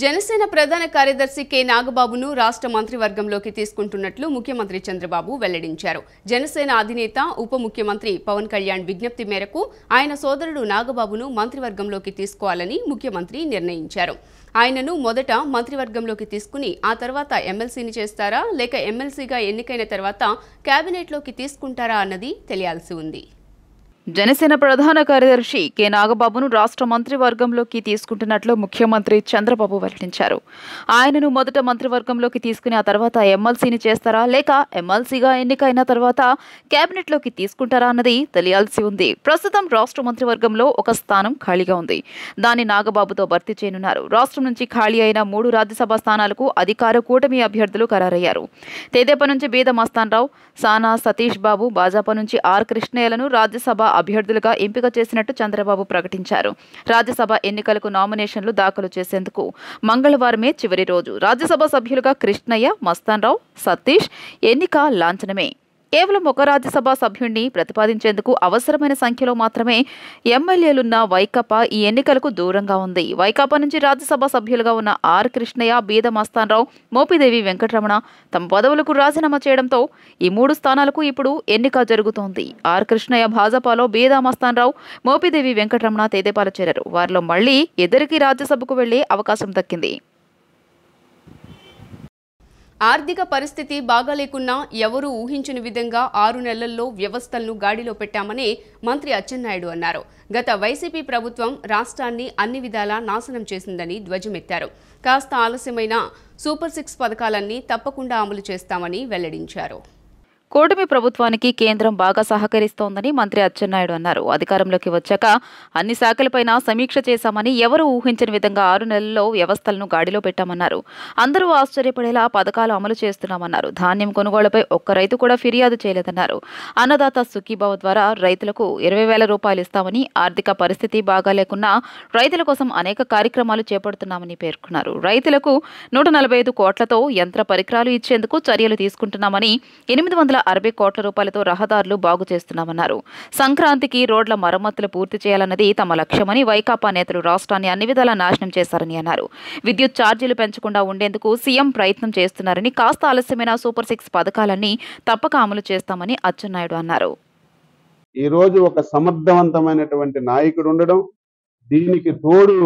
జనసేన ప్రధాన కార్యదర్శి కె నాగబాబును రాష్ట్ర మంత్రివర్గంలోకి తీసుకుంటున్నట్లు ముఖ్యమంత్రి చంద్రబాబు వెల్లడించారు. జనసేన అధినేత ఉప ముఖ్యమంత్రి పవన్ కళ్యాణ్ విజ్ఞప్తి మేరకు ఆయన సోదరుడు నాగబాబును మంత్రివర్గంలోకి తీసుకోవాలని ముఖ్యమంత్రి నిర్ణయించారు. ఆయనను మొదట మంత్రివర్గంలోకి తీసుకుని ఆ తర్వాత ఎమ్మెల్సీని చేస్తారా లేక ఎమ్మెల్సీగా ఎన్నికైన తర్వాత కేబినెట్లోకి తీసుకుంటారా అన్నది తెలియాల్సి ఉంది. జనసేన ప్రధాన కార్యదర్శి కె నాగబాబును రాష్ట్ర మంత్రివర్గంలోకి తీసుకుంటున్నట్లు ముఖ్యమంత్రి చంద్రబాబు వెల్లడించారు. ఆయనను మొదట మంత్రివర్గంలోకి తీసుకుని ఆ తర్వాత ఎమ్మెల్సీని చేస్తారా లేక ఎమ్మెల్సీగా ఎన్నికైన తర్వాత కేబినెట్లోకి తీసుకుంటారా అన్నది తెలియాల్సి ఉంది. ప్రస్తుతం రాష్ట్ర మంత్రివర్గంలో ఒక స్థానం ఖాళీగా ఉంది. దాన్ని నాగబాబుతో భర్తీ చేయనున్నారు. రాష్ట్రం నుంచి ఖాళీ అయిన 3 రాజ్యసభ స్థానాలకు అధికార కూటమి అభ్యర్థులు ఖరారయ్యారు. తెదేపా నుంచి బీద మస్తాన్రావు, సానా సతీష్ బాబు, భాజపా నుంచి ఆర్ కృష్ణయ్యలను రాజ్యసభ అభ్యర్థులుగా ఎంపిక చేసినట్టు చంద్రబాబు ప్రకటించారు. రాజ్యసభ ఎన్నికలకు నామినేషన్లు దాఖలు చేసేందుకు మంగళవారమే చివరి రోజు. రాజ్యసభ సభ్యులుగా కృష్ణయ్య, మస్తాన్రావు, సతీష్ ఎన్నిక లాంఛనమే. కేవలం ఒక రాజ్యసభ సభ్యుడిని ప్రతిపాదించేందుకు అవసరమైన సంఖ్యలో మాత్రమే ఎమ్మెల్యేలున్న వైకాపా ఈ ఎన్నికలకు దూరంగా ఉంది. వైకాపా నుంచి రాజ్యసభ సభ్యులుగా ఉన్న ఆర్ కృష్ణయ్య, బీద మస్తాన్రావు, మోపిదేవి వెంకటరమణ తమ పదవులకు రాజీనామా చేయడంతో ఈ 3 స్థానాలకు ఇప్పుడు ఎన్నిక జరుగుతోంది. ఆర్ కృష్ణయ్య భాజపాలో, బీద మస్తాన్రావు, మోపిదేవి వెంకటరమణ తెదేపాలో చేరారు. వారిలో మళ్లీ ఇద్దరికి రాజ్యసభకు వెళ్లే అవకాశం దక్కింది. ఆర్థిక పరిస్థితి బాగాలేకున్నా ఎవరూ ఊహించని విధంగా 6 నెలల్లో వ్యవస్థలను గాడిలో పెట్టామని మంత్రి అచ్చెన్నాయుడు అన్నారు. గత వైసీపీ ప్రభుత్వం రాష్ట్రాన్ని అన్ని విధాలా నాశనం చేసిందని ధ్వజమెత్తారు. కాస్త ఆలస్యమైన సూపర్ 6 పథకాలన్నీ తప్పకుండా అమలు చేస్తామని వెల్లడించారు. కూటమి ప్రభుత్వానికి కేంద్రం బాగా సహకరిస్తోందని మంత్రి అచ్చెన్నాయుడు అన్నారు. అధికారంలోకి వచ్చాక అన్ని శాఖలపైన సమీక్ష చేశామని, ఎవరూ ఊహించని విధంగా 6 నెలల్లో వ్యవస్థలను గాడిలో పెట్టామన్నారు. అందరూ ఆశ్చర్యపడేలా పథకాలు అమలు చేస్తున్నామన్నారు. ధాన్యం కొనుగోళ్లపై ఒక్క రైతు కూడా ఫిర్యాదు చేయలేదన్నారు. అన్నదాత సుఖీభావ ద్వారా రైతులకు 20,000 రూపాయలు ఇస్తామని, ఆర్థిక పరిస్థితి బాగాలేకున్నా రైతుల కోసం అనేక కార్యక్రమాలు చేపడుతున్నామని పేర్కొన్నారు. రైతులకు 145 కోట్లతో యంత్ర పరికరాలు ఇచ్చేందుకు చర్యలు తీసుకుంటున్నామని, 860 కోట్ల రూపాయలతో రహదారులు బాగు చేస్తున్నామన్నారు. సంక్రాంతికి రోడ్ల మరమ్మతులు పూర్తి చేయాలన్నది తమ లక్ష్యమని, వైకాపా నేతలు రాష్ట్రాన్ని అన్ని విధాలా నాశనం చేశారని అన్నారు. విద్యుత్ ఛార్జీలు పెంచకుండా ఉండేందుకు సీఎం ప్రయత్నం చేస్తున్నారని, కాస్త ఆలస్యమైన సూపర్ 6 పథకాలన్నీ తప్పక అమలు చేస్తామని అచ్చెన్నాయుడు అన్నారు. ఈ రోజు ఒక సమర్థవంతమైనటువంటి నాయకుడు ఉండడం, దీనికి తోడు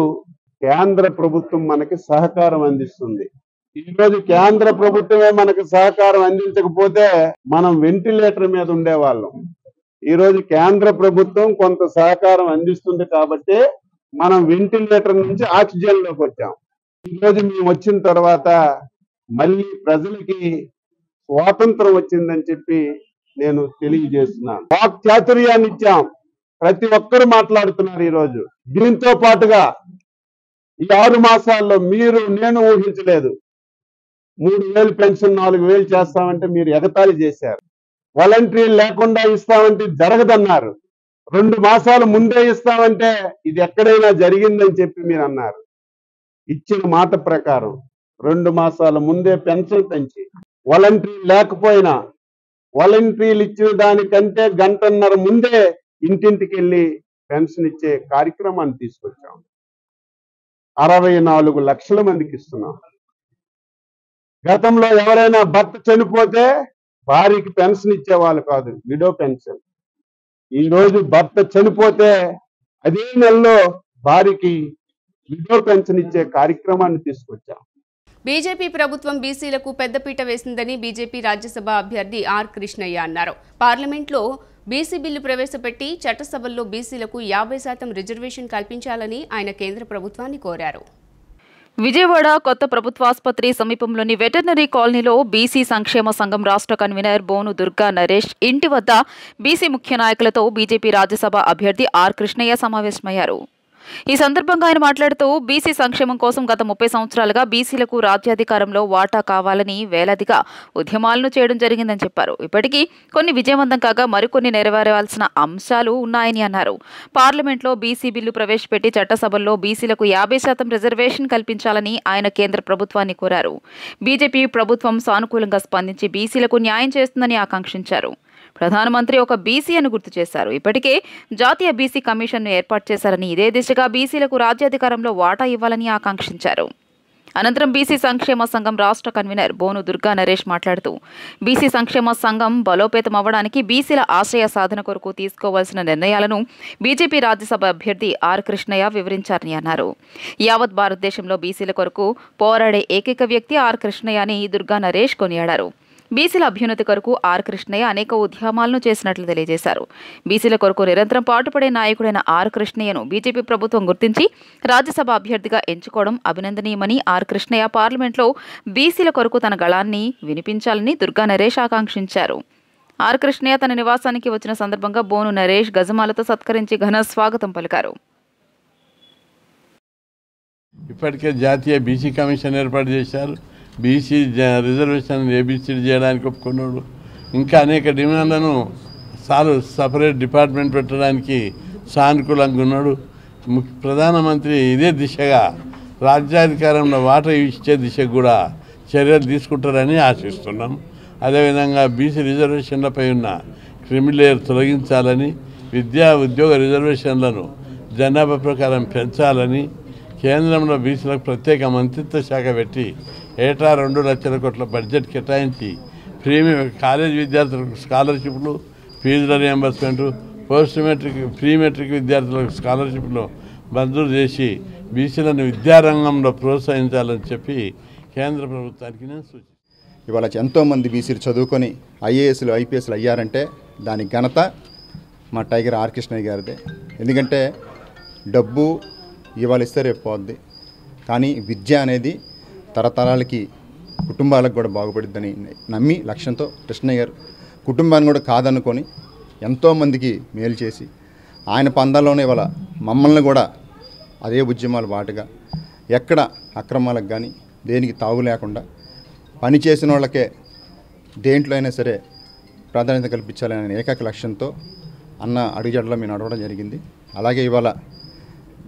కేంద్ర ప్రభుత్వం మనకి సహకారం అందిస్తుంది. ఈ రోజు కేంద్ర ప్రభుత్వమే మనకు సహకారం అందించకపోతే మనం వెంటిలేటర్ మీద ఉండేవాళ్ళం. ఈ రోజు కేంద్ర ప్రభుత్వం కొంత సహకారం అందిస్తుంది కాబట్టి మనం వెంటిలేటర్ నుంచి ఆక్సిజన్ లోకి వచ్చాం. ఈ రోజు మేము వచ్చిన తర్వాత మళ్ళీ ప్రజలకి స్వాతంత్రం వచ్చిందని చెప్పి నేను తెలియజేస్తున్నాను. వాక్ చాతుర్యాన్ని ఇచ్చాం. ప్రతి ఒక్కరు మాట్లాడుతున్నారు. ఈ రోజు దీంతో పాటుగా ఈ 6 మాసాల్లో మీరు నేను ఊహించలేదు. 3,000 పెన్షన్ 4,000 చేస్తామంటే మీరు ఎగతాళి చేశారు. వాలంటరీ లేకుండా ఇస్తామంటే జరగదన్నారు. 2 మాసాలు ముందే ఇస్తామంటే ఇది ఎక్కడైనా జరిగిందని చెప్పి మీరు అన్నారు. ఇచ్చిన మాట ప్రకారం 2 మాసాల ముందే పెన్షన్ పెంచి, వాలంటరీ లేకపోయినా వాలంటరీలు ఇచ్చిన దానికంటే గంటన్నర ముందే ఇంటింటికి వెళ్ళి పెన్షన్ ఇచ్చే కార్యక్రమాన్ని తీసుకొచ్చాం. 64 లక్షల మందికి ఇస్తున్నాం. గతంలో ఎవరైనా భర్త చనిపోతే భార్యకి పెన్షన్ ఇచ్చేవాళ్ళు కాదు, విడో పెన్షన్. ఈ రోజు భర్త చనిపోతే అదే నెలలో భార్యకి విడో పెన్షన్ ఇచ్చే కార్యక్రమాన్ని తీసుకొచ్చాం. బీజేపీ ప్రభుత్వం బీసీలకు పెద్దపీట వేసిందని బీజేపీ రాజ్యసభ అభ్యర్థి ఆర్ కృష్ణయ్య అన్నారు. పార్లమెంట్లో బీసీ బిల్లు ప్రవేశపెట్టి చట్టసభల్లో బీసీలకు 50% రిజర్వేషన్ కల్పించాలని ఆయన కేంద్ర ప్రభుత్వాన్ని కోరారు. విజయవాడ కొత్త ప్రభుత్వాసుపత్రి సమీపంలోని వెటర్నరీ కాలనీలో బీసీ సంక్షేమ సంఘం రాష్ట్ర కన్వీనర్ బోను దుర్గా నరేష్ ఇంటి వద్ద బీసీ ముఖ్య నాయకులతో బీజేపీ రాజ్యసభ అభ్యర్థి ఆర్ కృష్ణయ్య సమావేశమయ్యారు. ఈ సందర్భంగా ఆయన మాట్లాడుతూ బీసీ సంక్షేమం కోసం గత 30 సంవత్సరాలుగా బీసీలకు రాజ్యాధికారంలో వాటా కావాలని వేలాదిగా ఉద్యమాలను చేయడం జరిగిందని చెప్పారు. ఇప్పటికీ కొన్ని విజయవంతం కాగా మరికొన్ని నెరవేరవలసిన అంశాలు ఉన్నాయని అన్నారు. పార్లమెంట్లో బీసీ బిల్లు ప్రవేశపెట్టి చట్టసభల్లో బీసీలకు 50% రిజర్వేషన్ కల్పించాలని ఆయన కేంద్ర ప్రభుత్వాన్ని కోరారు. బీజేపీ ప్రభుత్వం సానుకూలంగా స్పందించి బీసీలకు న్యాయం చేస్తుందని ఆకాంక్షించారు. ప్రధానమంత్రి ఒక బీసీ అని గుర్తు చేశారు. ఇప్పటికే జాతీయ బీసీ కమిషన్ను ఏర్పాటు చేశారని, ఇదే దిశగా బీసీలకు రాజ్యాధికారంలో వాటా ఇవ్వాలని ఆకాంక్షించారు. అనంతరం బీసీ సంక్షేమ సంఘం రాష్ట్ర కన్వీనర్ బోను దుర్గా నరేష్ మాట్లాడుతూ బీసీ సంక్షేమ సంఘం బలోపేతం అవ్వడానికి బీసీల ఆశయ సాధన కొరకు తీసుకోవాల్సిన నిర్ణయాలను బీజేపీ రాజ్యసభ అభ్యర్థి ఆర్ కృష్ణయ్య వివరించారని అన్నారు. యావత్ భారతదేశంలో బీసీల కొరకు పోరాడే ఏకైక వ్యక్తి ఆర్ కృష్ణయ్య అని దుర్గా నరేష్ కొనియాడారు. బీసీల అభ్యున్నతి కొరకు ఆర్ కృష్ణయ్య అనేక ఉద్యమాలను చేసినట్లు తెలియజేశారు. బీసీల కొరకు నిరంతరం పాటుపడే నాయకుడైన ఆర్ కృష్ణయ్యను బీజేపీ ప్రభుత్వం గుర్తించి రాజ్యసభ అభ్యర్థిగా ఎంచుకోవడం అభినందనీయమని ఆర్ కృష్ణయ్య పార్లమెంట్లో బీసీల కొరకు తన గళాన్ని వినిపించాలని దుర్గా నరేష్ ఆకాంక్షించారు. ఆర్ కృష్ణయ్య తన నివాసానికి వచ్చిన సందర్భంగా బోను నరేష్ గజమాలతో సత్కరించి ఘన స్వాగతం పలికారు. ఇప్పటికే జాతీయ బీసీ కమిషన్ ఏర్పాటు చేశారు. బీసీ రిజర్వేషన్ ఏబీసీడీ చేయడానికి ఒప్పుకున్నాడు. ఇంకా అనేక డిమాండ్లను సపరేట్ డిపార్ట్మెంట్ పెట్టడానికి సానుకూలంగా ఉన్నాడు. ప్రధానమంత్రి ఇదే దిశగా రాజ్యాధికారంలో వాటా ఇచ్చే దిశకు కూడా చర్యలు తీసుకుంటారని ఆశిస్తున్నాం. అదేవిధంగా బీసీ రిజర్వేషన్లపై ఉన్న క్రిమిలేయర్ తొలగించాలని, విద్యా ఉద్యోగ రిజర్వేషన్లను జనాభా ప్రకారం పెంచాలని, కేంద్రంలో బీసీలకు ప్రత్యేక మంత్రిత్వ శాఖ పెట్టి ఏటా 2 లక్షల కోట్ల బడ్జెట్ కేటాయించి కాలేజ్ విద్యార్థులకు స్కాలర్షిప్లు, ఫీజుల reimbursement, post matric pre matric విద్యార్థులకు స్కాలర్షిప్లు మంజూరు చేసి బీసీలను విద్యారంగంలో ప్రోత్సహించాలని చెప్పి కేంద్ర ప్రభుత్వానికి నేను సూచిస్తాను. ఇవాళ ఎంతోమంది బీసీలు చదువుకొని ఐఏఎస్లు ఐపీఎస్లు అయ్యారంటే దాని ఘనత మా టైగర్ ఆర్ కృష్ణయ్య గారిదే. ఎందుకంటే డబ్బు ఇవాళ ఇస్తే రేపు పోద్ది, కానీ విద్య అనేది తరతరాలకి కుటుంబాలకు కూడా బాగుపడిద్దని నమ్మి లక్ష్యంతో కృష్ణయ్య గారు కుటుంబాన్ని కూడా కాదనుకొని ఎంతోమందికి మేలు చేసి ఆయన పందాల్లోనే ఇవాళ మమ్మల్ని కూడా అదే ఉద్యమాలు బాటుగా ఎక్కడ అక్రమాలకు కానీ దేనికి తావు లేకుండా పని చేసిన వాళ్ళకే దేంట్లో అయినా సరే ప్రాధాన్యత కల్పించాలనే ఏకైక లక్ష్యంతో అన్న అడుగుజాడలో మేము నడవడం జరిగింది. అలాగే ఇవాళ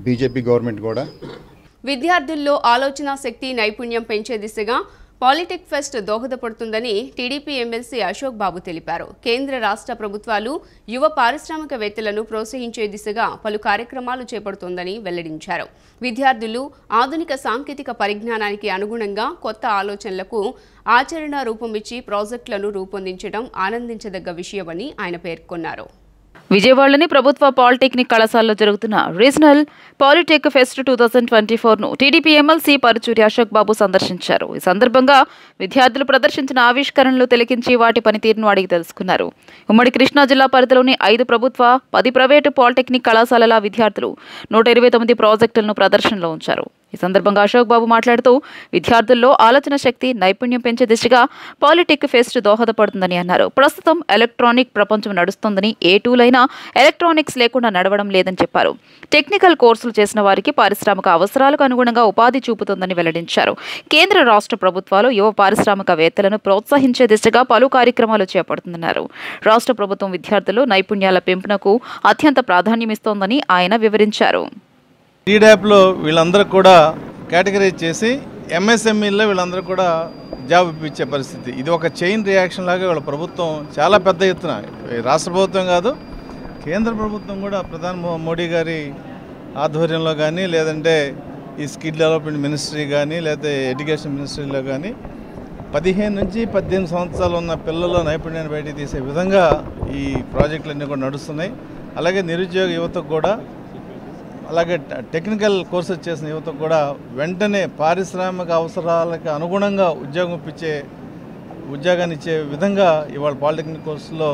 బీజేపీ గవర్నమెంట్ కూడా విద్యార్థుల్లో ఆలోచన శక్తి నైపుణ్యం పెంచే దిశగా పాలిటెక్ ఫెస్ట్ దోహదపడుతుందని టీడీపీ ఎమ్మెల్సీ అశోక్ బాబు తెలిపారు. కేంద్ర రాష్ట్ర ప్రభుత్వాలు యువ పారిశ్రామికవేత్తలను ప్రోత్సహించే దిశగా పలు కార్యక్రమాలు చేపడుతోందని వెల్లడించారు. విద్యార్థులు ఆధునిక సాంకేతిక పరిజ్ఞానానికి అనుగుణంగా కొత్త ఆలోచనలకు ఆచరణ రూపమిచ్చి ప్రాజెక్టులను రూపొందించడం ఆనందించదగ్గ విషయమని ఆయన పేర్కొన్నారు. విజయవాడలోని ప్రభుత్వ పాలిటెక్నిక్ కళాశాలలో జరుగుతున్న రీజనల్ పాలిటెక్ ఫెస్ట్ 2024ను టీడీపీ ఎమ్మెల్సీ పరుచూరి అశోక్ బాబు సందర్శించారు. ఈ సందర్భంగా విద్యార్థులు ప్రదర్శించిన ఆవిష్కరణలు తిలకించి వాటి పనితీరును అడిగి తెలుసుకున్నారు. ఉమ్మడి కృష్ణా జిల్లా పరిధిలోని 5 ప్రభుత్వ 10 ప్రైవేటు పాలిటెక్నిక్ కళాశాలల విద్యార్థులు 129 ప్రాజెక్టులను ప్రదర్శనలో ఉంచారు. ఈ సందర్భంగా అశోక్ బాబు మాట్లాడుతూ విద్యార్థుల్లో ఆలోచన శక్తి నైపుణ్యం పెంచే దిశగా పాలిటెక్ ఫెస్ట్ దోహదపడుతుందని అన్నారు. ప్రస్తుతం ఎలక్ట్రానిక్ ప్రపంచం నడుస్తోందని ఏ టూల్ అయినా ఎలక్ట్రానిక్స్ లేకుండా నడవడం లేదని చెప్పారు. టెక్నికల్ కోర్సులు చేసిన వారికి పారిశ్రామిక అవసరాలకు అనుగుణంగా ఉపాధి చూపుతుందని వెల్లడించారు. కేంద్ర రాష్ట్ర ప్రభుత్వాలు యువ పారిశ్రామికవేత్తలను ప్రోత్సహించే దిశగా పలు కార్యక్రమాలు చేపడుతుందన్నారు. రాష్ట్ర ప్రభుత్వం విద్యార్థులు నైపుణ్యాల పెంపునకు అత్యంత ప్రాధాన్యమిస్తోందని ఆయన వివరించారు. టీడాప్లో వీళ్ళందరూ కూడా కేటగరైజ్ చేసి ఎంఎస్ఎంఈల్లో వీళ్ళందరూ కూడా జాబ్ ఇప్పించే పరిస్థితి. ఇది ఒక చైన్ రియాక్షన్ లాగా వీళ్ళ ప్రభుత్వం చాలా పెద్ద ఎత్తున, రాష్ట్ర ప్రభుత్వం కాదు కేంద్ర ప్రభుత్వం కూడా ప్రధాని మోడీ గారి ఆధ్వర్యంలో కానీ, లేదంటే ఈ స్కిల్ డెవలప్మెంట్ మినిస్ట్రీ కానీ, లేకపోతే ఎడ్యుకేషన్ మినిస్ట్రీలో కానీ 15 నుంచి 18 సంవత్సరాలు ఉన్న పిల్లల నైపుణ్యాన్ని బయటికి తీసే విధంగా ఈ ప్రాజెక్టులన్నీ కూడా నడుస్తున్నాయి. అలాగే నిరుద్యోగ యువతకు కూడా, అలాగే టెక్నికల్ కోర్సెస్ చేసిన యువతకు కూడా వెంటనే పారిశ్రామిక అవసరాలకు అనుగుణంగా ఉద్యోగాన్ని ఇచ్చే విధంగా ఇవాళ పాలిటెక్నిక్ కోర్సులో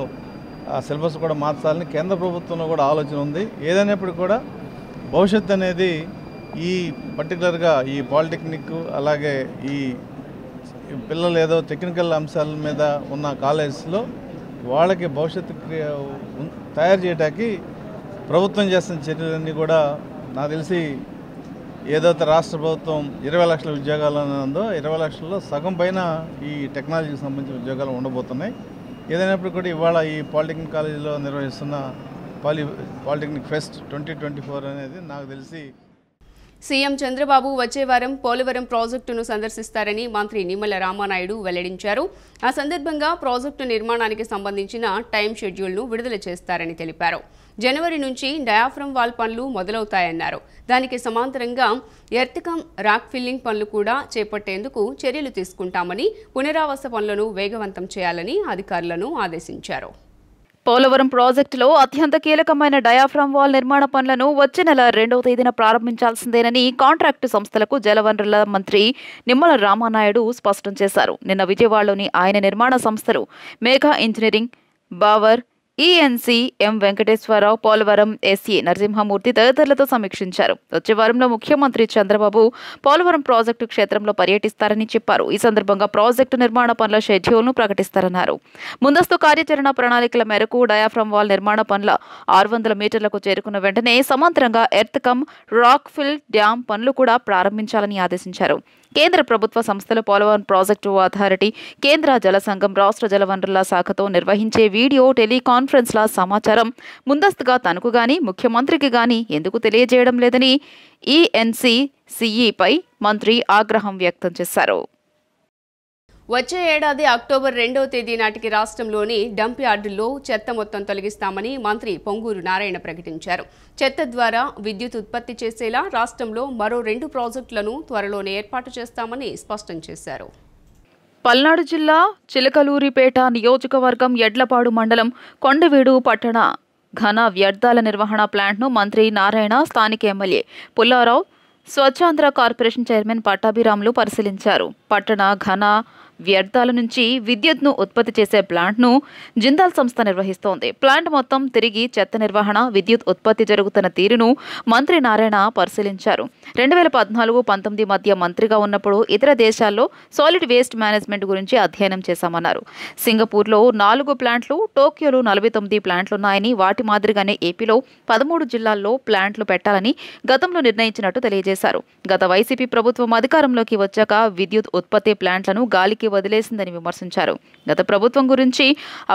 సిలబస్ కూడా మార్చాలని కేంద్ర ప్రభుత్వంలో కూడా ఆలోచన ఉంది. ఏదైనప్పటికీ కూడా భవిష్యత్తు అనేది ఈ పర్టికులర్గా ఈ పాలిటెక్నిక్, అలాగే ఈ పిల్లలు ఏదో టెక్నికల్ అంశాల మీద ఉన్న కాలేజెస్లో వాళ్ళకి భవిష్యత్తు తయారు చేయడానికి ప్రభుత్వం చేస్తున్న చర్యలన్నీ కూడా నాకు తెలిసి ఏదైతే రాష్ట్ర ప్రభుత్వం 20 లక్షల ఉద్యోగాలు ఉందో 20 లక్షల్లో సగం పైన ఈ టెక్నాలజీకి సంబంధించిన ఉద్యోగాలు ఉండబోతున్నాయి. ఏదైనప్పుడు కూడా ఇవాళ ఈ పాలిటెక్నిక్ కాలేజీలో నిర్వహిస్తున్న పాలిటెక్నిక్ ఫెస్ట్ 2024 అనేది నాకు తెలిసి సీఎం చంద్రబాబు వచ్చే వారం పోలవరం ప్రాజెక్టును సందర్శిస్తారని మంత్రి నిమ్మల రామానాయుడు వెల్లడించారు. ఆ సందర్భంగా ప్రాజెక్టు నిర్మాణానికి సంబంధించిన టైం షెడ్యూల్ను విడుదల చేస్తారని తెలిపారు. జనవరి నుంచి డయాఫ్రమ్ వాల్ పనులు మొదలవుతాయన్నారు. దానికి సమాంతరంగా ఎర్త్కమ్ రాక్ ఫిల్లింగ్ పనులు కూడా చేపట్టేందుకు చర్యలు తీసుకుంటామని, పునరావాస పనులను వేగవంతం చేయాలని అధికారులను ఆదేశించారు. పోలవరం ప్రాజెక్టులో అత్యంత కీలకమైన డయాఫ్రామ్ వాల్ నిర్మాణ పనులను వచ్చే నెల 2వ తేదీన ప్రారంభించాల్సిందేనని కాంట్రాక్టు సంస్థలకు జలవనరుల మంత్రి నిమ్మల రామానాయుడు స్పష్టం చేశారు. నిన్న విజయవాడలోని ఆయన నిర్మాణ సంస్థలు మేఘా ఇంజనీరింగ్, బావర్, ఈఎన్సీ, ఎం వెంకటేశ్వరరావు, పోలవరం ఎస్ఈ నరసింహమూర్తి తదితరులతో సమీక్షించారు. వచ్చే వారంలో ముఖ్యమంత్రి చంద్రబాబు పోలవరం ప్రాజెక్టు క్షేత్రంలో పర్యటిస్తారని చెప్పారు. ఈ సందర్భంగా ప్రాజెక్టు నిర్మాణ పనుల షెడ్యూల్ను ప్రకటిస్తారన్నారు. ముందస్తు కార్యాచరణ ప్రణాళికల మేరకు డయాఫ్రమ్ వాల్ నిర్మాణ పనుల 600 మీటర్లకు చేరుకున్న వెంటనే సమాంతరంగా ఎర్త్కమ్ రాక్ ఫిల్ డ్యాం పనులు కూడా ప్రారంభించాలని ఆదేశించారు. కేంద్ర ప్రభుత్వ సంస్థలు పోలవరం ప్రాజెక్టు అథారిటీ, కేంద్ర జల సంఘం, రాష్ట్ర జలవనరుల శాఖతో నిర్వహించే వీడియో టెలికాన్ఫరెన్స్ల సమాచారం ముందస్తుగా తనకు గాని ముఖ్యమంత్రికి గాని ఎందుకు తెలియజేయడం లేదని ఈఎన్సీ సిఈపై మంత్రి ఆగ్రహం వ్యక్తం చేశారు. వచ్చే ఏడాది అక్టోబర్ 2వ తేదీ నాటికి రాష్ట్రంలోని డంప్ యార్డుల్లో చెత్త మొత్తం తొలగిస్తామని మంత్రి పొంగూరు నారాయణ ప్రకటించారు. చెత్త ద్వారా విద్యుత్ ఉత్పత్తి చేసేలా రాష్ట్రంలో మరో 2 ప్రాజెక్టులను త్వరలోనే ఏర్పాటు చేస్తామని స్పష్టం చేశారు. పల్నాడు జిల్లా చిలకలూరిపేట నియోజకవర్గం ఎడ్లపాడు మండలం కొండవీడు పట్టణ ఘన వ్యర్థాల నిర్వహణ ప్లాంట్ను మంత్రి నారాయణ, స్థానిక MLA Pullarao, Swachhandhra corporation chairman Pattabhiramulu పరిశీలించారు. పట్టణ ఘన వ్యర్థాల నుంచి విద్యుత్ను ఉత్పత్తి చేసే ప్లాంట్ను జిందాల్ సంస్థ నిర్వహిస్తోంది. ప్లాంట్ మొత్తం తిరిగి చెత్త నిర్వహణ, విద్యుత్ ఉత్పత్తి జరుగుతున్న తీరును మంత్రి నారాయణ పరిశీలించారు. 2014-19 మధ్య మంత్రిగా ఉన్నప్పుడు ఇతర దేశాల్లో సాలిడ్ వేస్ట్ మేనేజ్మెంట్ గురించి అధ్యయనం చేశామన్నారు. సింగపూర్లో 4 ప్లాంట్లు, టోక్యోలో 49 ప్లాంట్లున్నాయని, వాటి మాదిరిగానే ఏపీలో 13 జిల్లాల్లో ప్లాంట్లు పెట్టాలని గతంలో నిర్ణయించినట్టు తెలియజేశారు. గత వైసీపీ ప్రభుత్వం అధికారంలోకి వచ్చాక విద్యుత్ ఉత్పత్తి ప్లాంట్లను గాలికి వదిలేసిందని విమర్శించారు. గత ప్రభుత్వం గురించి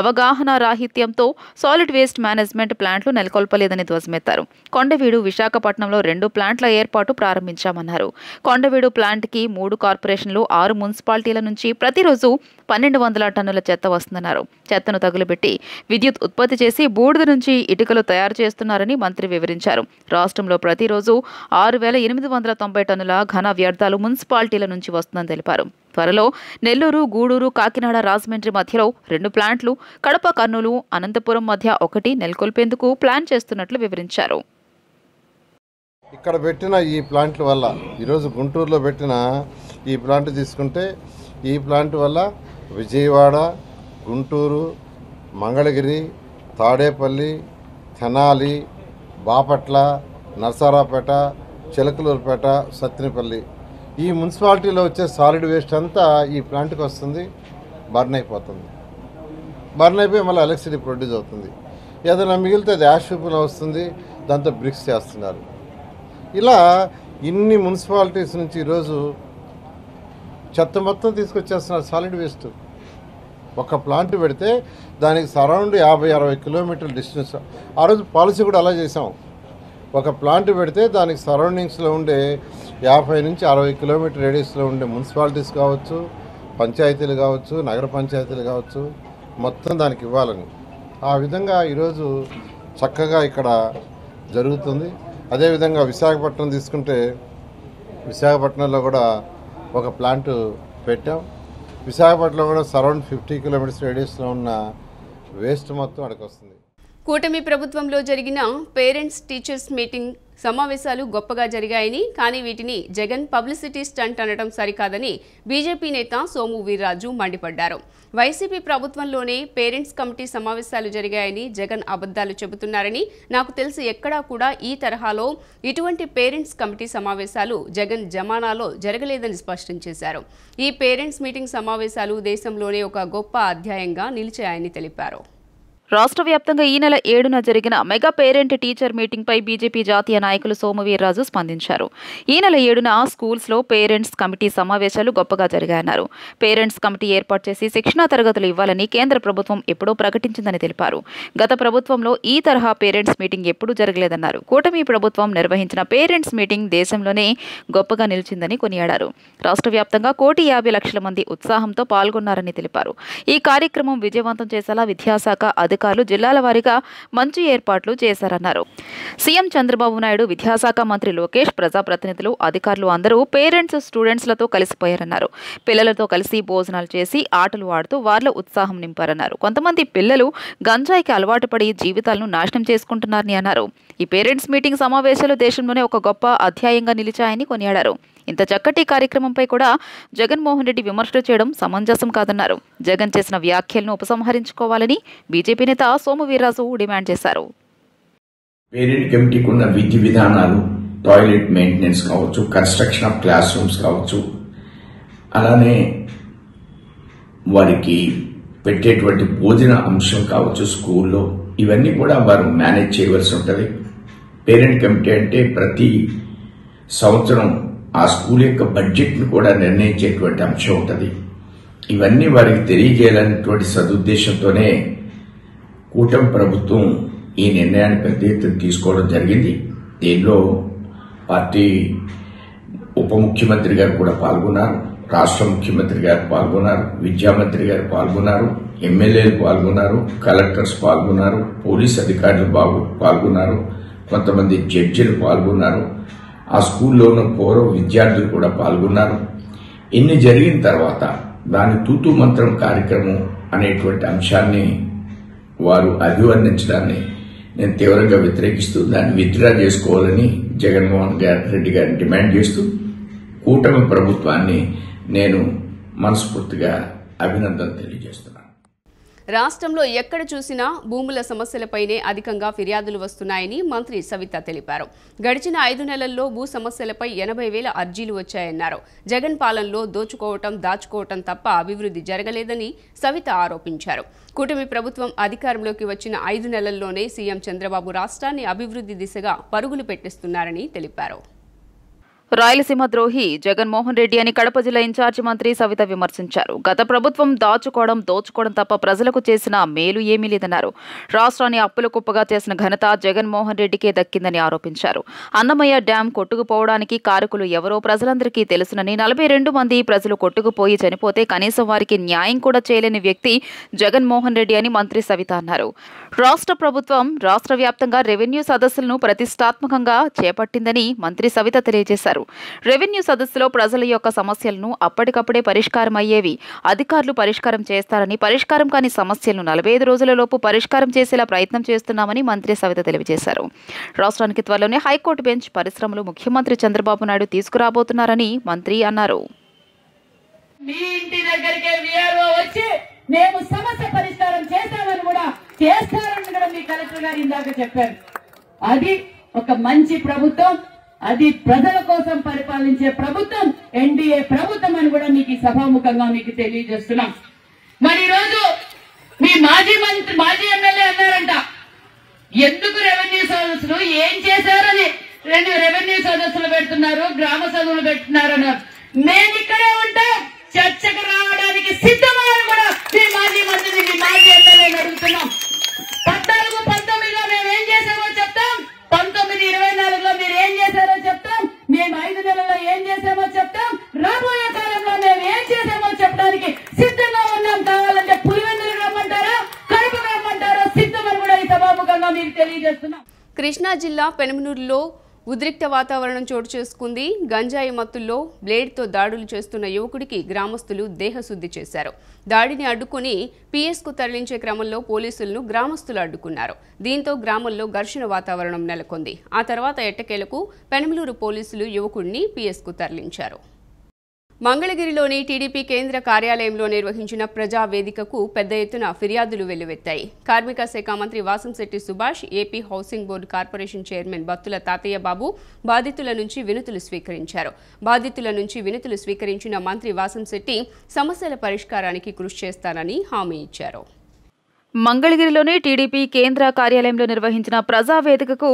అవగాహన రాహిత్యంతో సాలిడ్ వేస్ట్ మేనేజ్మెంట్ ప్లాంట్లు నెలకొల్పలేదని ధ్వజమెత్తారు. కొండవీడు, విశాఖపట్నంలో 2 ప్లాంట్ల ఏర్పాటు ప్రారంభించామన్నారు. కొండవీడు ప్లాంట్కి 3 కార్పొరేషన్లు, 6 మున్సిపాలిటీల నుంచి ప్రతిరోజు 1200 టన్నుల చెత్త వస్తుందన్నారు. చెత్తను తగులుబెట్టి విద్యుత్ ఉత్పత్తి చేసి బూడిద నుంచి ఇటుకలు తయారు చేస్తున్నారని మంత్రి వివరించారు. రాష్ట్రంలో ప్రతిరోజు 6890 టన్నుల ఘన వ్యర్థాలు మున్సిపాలిటీల నుంచి వస్తుందని తెలిపారు. త్వరలో నెల్లూరు, గూడూరు, కాకినాడ, రాజమండ్రి మధ్యలో 2 ప్లాంట్లు, కడప, కర్నూలు, అనంతపురం మధ్య 1 నెలకొల్పేందుకు ప్లాన్ చేస్తున్నట్లు వివరించారు. ఇక్కడ పెట్టిన ఈ ప్లాంట్ల వల్ల, ఈరోజు గుంటూరులో పెట్టిన ఈ ప్లాంట్ తీసుకుంటే, ఈ ప్లాంట్ వల్ల విజయవాడ, గుంటూరు, మంగళగిరి, తాడేపల్లి, తెనాలి, బాపట్ల, నరసరావుపేట, చిలకలూరుపేట, సత్తెనపల్లి ఈ మున్సిపాలిటీలో వచ్చే సాలిడ్ వేస్ట్ అంతా ఈ ప్లాంట్కి వస్తుంది, బర్న్ అయిపోతుంది. బర్న్ అయిపోయి మళ్ళీ ఎలక్ట్రిసిటీ ప్రొడ్యూస్ అవుతుంది. ఏదైనా మిగిలితే అది యాష్ రూపంలో వస్తుంది, దాంతో బ్రిక్స్ చేస్తున్నారు. ఇలా ఇన్ని మున్సిపాలిటీస్ నుంచి ఈరోజు చెత్త మొత్తం తీసుకొచ్చేస్తున్నారు సాలిడ్ వేస్ట్. ఒక ప్లాంట్ పెడితే దానికి సరౌండ్ 50-60 కిలోమీటర్ల డిస్టెన్స్. ఆ రోజు పాలసీ కూడా అలా చేసాం. ఒక ప్లాంట్ పెడితే దానికి సరౌండింగ్స్లో ఉండే 50-60 కిలోమీటర్ రేడియస్లో ఉండే మున్సిపాలిటీస్ కావచ్చు, పంచాయతీలు కావచ్చు, నగర పంచాయతీలు కావచ్చు, మొత్తం దానికి ఇవ్వాలని. ఆ విధంగా ఈరోజు చక్కగా ఇక్కడ జరుగుతుంది. అదేవిధంగా విశాఖపట్నం తీసుకుంటే, విశాఖపట్నంలో కూడా ఒక ప్లాంట్ పెట్టాం. విశాఖపట్నంలో కూడా సరౌండ్ 50 కిలోమీటర్స్ రేడియస్లో ఉన్న వేస్ట్ మొత్తం అక్కడికి వస్తుంది. కూటమి ప్రభుత్వంలో జరిగిన పేరెంట్స్ టీచర్స్ మీటింగ్ సమావేశాలు గొప్పగా జరిగాయని, కానీ వీటిని జగన్ పబ్లిసిటీ స్టంట్ అనడం సరికాదని బీజేపీ నేత సోము వీర్రాజు మండిపడ్డారు. వైసీపీ ప్రభుత్వంలోనే పేరెంట్స్ కమిటీ సమావేశాలు జరిగాయని జగన్ అబద్ధాలు చెబుతున్నారని, నాకు తెలిసి ఎక్కడా కూడా ఈ తరహాలో ఇటువంటి పేరెంట్స్ కమిటీ సమావేశాలు జగన్ జమానాలో జరగలేదని స్పష్టం చేశారు. ఈ పేరెంట్స్ మీటింగ్ సమావేశాలు దేశంలోనే ఒక గొప్ప అధ్యాయంగా నిలిచాయని తెలిపారు. రాష్ట్ర వ్యాప్తంగా ఈ నెల 7న జరిగిన మెగా పేరెంట్ టీచర్ మీటింగ్పై బీజేపీ జాతీయ నాయకులు సోము వీర్రాజు స్పందించారు. ఈ నెల 7న స్కూల్స్లో పేరెంట్స్ కమిటీ సమావేశాలు గొప్పగా జరిగాయన్నారు. పేరెంట్స్ కమిటీ ఏర్పాటు చేసి శిక్షణా తరగతులు ఇవ్వాలని కేంద్ర ప్రభుత్వం ఎప్పుడో ప్రకటించిందని తెలిపారు. గత ప్రభుత్వంలో ఈ తరహా పేరెంట్స్ మీటింగ్ ఎప్పుడూ జరగలేదన్నారు. కూటమి ప్రభుత్వం నిర్వహించిన పేరెంట్స్ మీటింగ్ దేశంలోనే గొప్పగా నిలిచిందని కొనియాడారు. రాష్ట్ర వ్యాప్తంగా 1,50,00,000 మంది ఉత్సాహంతో పాల్గొన్నారని తెలిపారు. ఈ కార్యక్రమం విజయవంతం చేసేలా విద్యాశాఖ అధికారులు అధికారులు జిల్లాల వారీగా మంచి ఏర్పాట్లు చేశారన్నారు. సీఎం చంద్రబాబు నాయుడు, విద్యాశాఖ మంత్రి లోకేష్, ప్రజాప్రతినిధులు, అధికారులు అందరూ పేరెంట్స్, స్టూడెంట్స్లతో కలిసిపోయారన్నారు. పిల్లలతో కలిసి భోజనాలు చేసి ఆటలు ఆడుతూ వారిలో ఉత్సాహం నింపారన్నారు. కొంతమంది పిల్లలు గంజాయికి అలవాటు పడి జీవితాలను నాశనం చేసుకుంటున్నారని అన్నారు. ఈ పేరెంట్స్ మీటింగ్ సమావేశాలు దేశంలోనే ఒక గొప్ప అధ్యాయంగా నిలిచాయని కొనియాడారు. ఇంత చక్కటి కార్యక్రమంపై కూడా జగన్మోహన్ రెడ్డి విమర్శలు చేయడం సమంజసం కాదన్నారు. జగన్ చేసిన వ్యాఖ్యలను ఉపసంహరించుకోవాలని బీజేపీ నేత సోము వీర్రాజు డిమాండ్ చేశారు. పేరెంట్ కమిటీకి ఉన్న విధి విధానాలు, టాయిలెట్ మెయింటెనెన్స్ కావచ్చు, కన్స్ట్రక్షన్ ఆఫ్ క్లాస్ రూమ్స్ కావచ్చు, అలానే వారికి పెట్టేటువంటి భోజన అంశం కావచ్చు స్కూల్లో, ఇవన్నీ కూడా వారు మేనేజ్ చేయవలసి ఉంటుంది. పేరెంట్ కమిటీ అంటే ప్రతి సంవత్సరం ఆ స్కూల్ యొక్క బడ్జెట్ను కూడా నిర్ణయించేటువంటి అంశం ఉంటుంది. ఇవన్నీ వారికి తెలియజేయాలనేటువంటి సదుద్దేశంతోనే కూటమి ప్రభుత్వం ఈ నిర్ణయాన్ని పెద్ద ఎత్తున తీసుకోవడం జరిగింది. దీనిలో పార్టీ ఉప ముఖ్యమంత్రి గారు కూడా పాల్గొన్నారు, రాష్ట్ర ముఖ్యమంత్రి గారు పాల్గొన్నారు, విద్యామంత్రి గారు పాల్గొన్నారు, ఎమ్మెల్యేలు పాల్గొన్నారు, కలెక్టర్స్ పాల్గొన్నారు, పోలీస్ అధికారులు పాల్గొన్నారు, కొంతమంది జడ్జిలు పాల్గొన్నారు, ఆ స్కూల్లో ఉన్న పూర్వ విద్యార్థులు కూడా పాల్గొన్నారు. ఇన్ని జరిగిన తర్వాత దాని తూతు మంత్రం కార్యక్రమం అనేటువంటి అంశాన్ని వారు అభివర్ణించడాన్ని నేను తీవ్రంగా వ్యతిరేకిస్తూ దాన్ని విత్డ్రా చేసుకోవాలని జగన్మోహన్ రెడ్డి గారిని డిమాండ్ చేస్తూ కూటమి ప్రభుత్వాన్ని నేను మనస్ఫూర్తిగా అభినందనలు తెలియజేస్తున్నాను. రాష్ట్రంలో ఎక్కడ చూసినా భూముల సమస్యలపైనే అధికంగా ఫిర్యాదులు వస్తున్నాయని మంత్రి సవిత తెలిపారు. గడిచిన 5 నెలల్లో భూ సమస్యలపై 80,000 అర్జీలు వచ్చాయన్నారు. జగన్ పాలనలో దోచుకోవటం, దాచుకోవటం తప్ప అభివృద్ధి జరగలేదని సవిత ఆరోపించారు. కూటమి ప్రభుత్వం అధికారంలోకి వచ్చిన 5 నెలల్లోనే సీఎం చంద్రబాబు రాష్ట్రాన్ని అభివృద్ధి దిశగా పరుగులు పెట్టిస్తున్నారని తెలిపారు. రాయలసీమ ద్రోహి జగన్మోహన్ రెడ్డి అని కడప జిల్లా ఇన్ఛార్జి మంత్రి సవిత విమర్శించారు. గత ప్రభుత్వం దోచుకోవడం తప్ప ప్రజలకు చేసిన మేలు ఏమీ లేదన్నారు. రాష్ట్రాన్ని అప్పుల కుప్పగా చేసిన ఘనత జగన్మోహన్ రెడ్డికే దక్కిందని ఆరోపించారు. అన్నమయ్య డ్యాం కొట్టుకుపోవడానికి కారకులు ఎవరో ప్రజలందరికీ తెలుసునని, 42 మంది ప్రజలు కొట్టుకుపోయి చనిపోతే కనీసం వారికి న్యాయం కూడా చేయలేని వ్యక్తి జగన్మోహన్ రెడ్డి అని మంత్రి సవిత అన్నారు. రాష్ట్ర ప్రభుత్వం రాష్ట్ర వ్యాప్తంగా రెవెన్యూ సదస్సులను ప్రతిష్టాత్మకంగా చేపట్టిందని మంత్రి సవిత తెలియజేశారు. రెవెన్యూ సదస్సులో ప్రజల యొక్క సమస్యలను అప్పటికప్పుడే పరిష్కారం అయ్యేవి అధికారులు పరిష్కారం చేస్తారని, పరిష్కారం కాని సమస్యలను 45 రోజులలోపు పరిష్కారం చేసేలా ప్రయత్నం చేస్తున్నామని మంత్రి సవిత తెలియజేశారు. రాష్ట్రానికి త్వరలోనే హైకోర్టు బెంచ్ పరిశ్రమలు ముఖ్యమంత్రి చంద్రబాబు నాయుడు తీసుకురాబోతున్నారని మంత్రి అన్నారు. మీ ఇంటి దగ్గరికే వీఆర్ఓ వచ్చి మేము సమస్య పరిష్కారం చేస్తామని కూడా చేస్తారని కూడా మీ కలెక్టర్ గారు ఇందాక చెప్పారు. అది ఒక మంచి ప్రభుత్వం, అది ప్రజల కోసం పరిపాలించే ప్రభుత్వం, ఎన్డీఏ ప్రభుత్వం అని కూడా మీకు సభాముఖంగా మీకు తెలియజేస్తున్నాం. మరి ఈరోజు మీ మాజీ ఎమ్మెల్యే అన్నారంట, ఎందుకు రెవెన్యూ సదస్సులు ఏం చేశారని 2 రెవెన్యూ సదస్సులు పెడుతున్నారు, గ్రామ సభలు పెడుతున్నారు అన్నారు. మేము ఇక్కడే ఉంటాం, చర్చకు రావడానికి సిద్ధమని కూడా మీ మాజీ మంత్రిని, మీ మాజీ ఎమ్మెల్యేని అడుగుతున్నాం. 14-19లో మేము ఏం చేశామో చెప్తాం, 19-24లో మీరు ఏం చేశారో చెప్తాం, మేము 5 నెలల్లో ఏం చేశామో చెప్తాం, రాబోయే కాలంలో మేము ఏం చేశామో చెప్పడానికి సిద్ధంగా ఉన్నాం. కావాలంటే పులివెందులు రమ్మంటారా, కడుపు రమ్మంటారా, సిద్ధమని కూడా ఈ సభాముఖంగా మీకు తెలియజేస్తున్నాం. కృష్ణా జిల్లా పెనుమనూరులో ఉద్రిక్త వాతావరణం చోటు చేసుకుంది. గంజాయి మత్తుల్లో బ్లేడ్తో దాడులు చేస్తున్న యువకుడికి గ్రామస్తులు దేహశుద్ధి చేశారు. దాడిని అడ్డుకుని పిఎస్కు తరలించే క్రమంలో పోలీసులను గ్రామస్తులు అడ్డుకున్నారు. దీంతో గ్రామంలో ఘర్షణ వాతావరణం నెలకొంది. ఆ తర్వాత ఎట్టకేలకు పెనుమలూరు పోలీసులు యువకుడిని పిఎస్కు తరలించారు. మంగళగిరిలోని టీడీపీ కేంద్ర కార్యాలయంలో నిర్వహించిన ప్రజావేదికకు పెద్ద ఎత్తున ఫిర్యాదులు వెల్లువెత్తాయి. కార్మిక శాఖ మంత్రి Vasamsetti Subhash, AP housing board corporation chairman Battula తాతయ్య బాబు బాధితుల నుంచి వినతులు స్వీకరించారు. బాధితుల నుంచి వినతులు స్వీకరించిన మంత్రి వాసంశెట్టి సమస్యల పరిష్కారానికి కృషి చేస్తానని హామీ ఇచ్చారు. మంగళగిరిలోని టీడీపీ కేంద్ర కార్యాలయంలో నిర్వహించిన ప్రజావేదికకు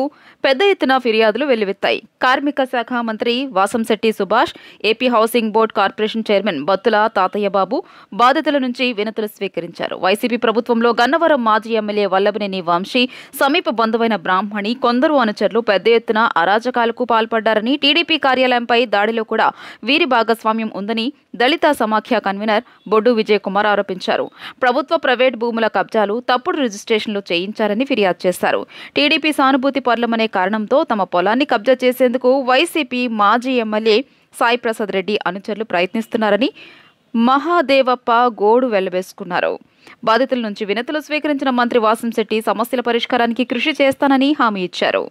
పెద్ద ఎత్తున ఫిర్యాదులు వెల్లువెత్తాయి. కార్మిక శాఖ మంత్రి Vasamsetti Subhash, AP housing board corporation chairman Battula తాతయ్య బాబు బాధితుల నుంచి వినతులు స్వీకరించారు. వైసీపీ ప్రభుత్వంలో గన్నవరం మాజీ ఎమ్మెల్యే వల్లభనేని వంశీ, సమీప బంధువైన బ్రాహ్మణి, కొందరు అనుచరులు పెద్ద ఎత్తున అరాజకాలకు పాల్పడ్డారని, టీడీపీ కార్యాలయంపై దాడిలో కూడా వీరి భాగస్వామ్యం ఉందని దళిత సమాఖ్య కన్వీనర్ బొడ్డు విజయ్ కుమార్ ఆరోపించారు. ప్రభుత్వ ప్రైవేట్ భూముల కబ్జాలు వాహనాలు తప్పుడు రిజిస్ట్రేషన్లు చేయించారని ఫిర్యాదు చేశారు. టీడీపీ సానుభూతి పరులమనే కారణంతో తమ పొలాన్ని కబ్జా చేసేందుకు వైసీపీ మాజీ ఎమ్మెల్యే సాయి ప్రసాద్ రెడ్డి అనుచరులు ప్రయత్నిస్తున్నారని మహాదేవప్ప గోడు వెళ్లవేసుకున్నారు. బాధితుల నుంచి వినతులు స్వీకరించిన మంత్రి వాసంశెట్టి సమస్యల పరిష్కారానికి కృషి చేస్తానని హామీ ఇచ్చారు.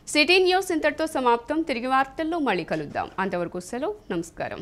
సిటీ న్యూస్ ఇంతటితో సమాప్తం. తిరిగి వార్తల్లో మళ్ళీ కలుద్దాం. అంతవరకు సెలవు. నమస్కారం.